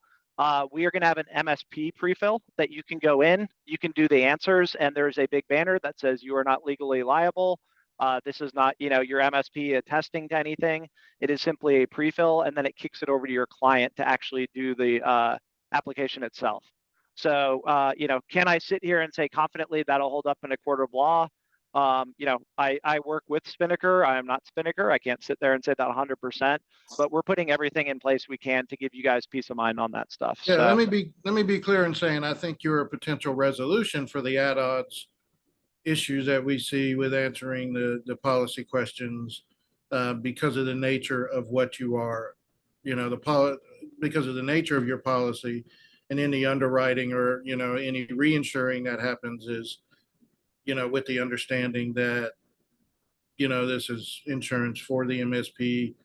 We are going to have an MSP pre-fill that you can go in, you can do the answers, and there's a big banner that says you are not legally liable. This is not, your MSP attesting to anything. It is simply a pre-fill, and then it kicks it over to your client to actually do the application itself. So, can I sit here and say confidently that'll hold up in a court of law? I work with Spinnaker. I am not Spinnaker. I can't sit there and say that 100%, but we're putting everything in place we can to give you guys peace of mind on that stuff. Yeah, so, let me be clear in saying I think you're a potential resolution for the at odds issues that we see with answering the policy questions because of the nature of what you are, because of the nature of your policy, and any underwriting or any reinsuring that happens is with the understanding that, this is insurance for the MSP,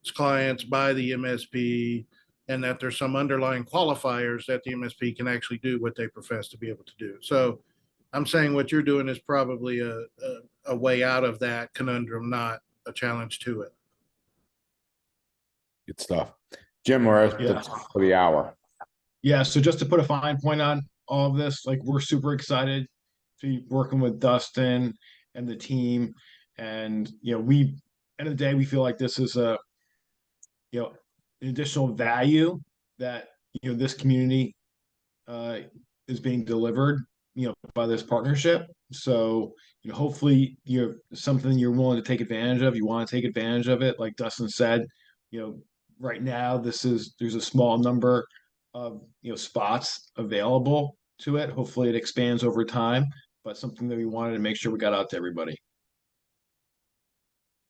it's clients by the MSP, and that there's some underlying qualifiers that the MSP can actually do what they profess to be able to do. So I'm saying what you're doing is probably a way out of that conundrum, not a challenge to it. Good stuff. Jim, we're at the top of the hour. Yeah, so just to put a fine point on all of this, like we're super excited to be working with Dustin and the team. And, end of the day, we feel like this is an additional value that, this community is being delivered, by this partnership. So, hopefully something you're willing to take advantage of. You want to take advantage of it. Like Dustin said, right now there's a small number of, spots available to it. Hopefully it expands over time, but something that we wanted to make sure we got out to everybody.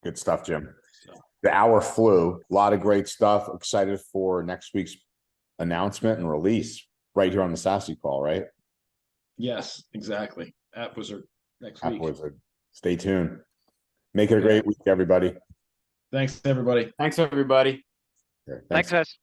Good stuff, Jim. The hour flew. A lot of great stuff. Excited for next week's announcement and release right here on the Sassy call, right? Yes, exactly. App Wizard next App week. Wizard. Stay tuned. Make it a great week, everybody. Thanks, everybody. Thanks, everybody. Okay, Thanks, guys.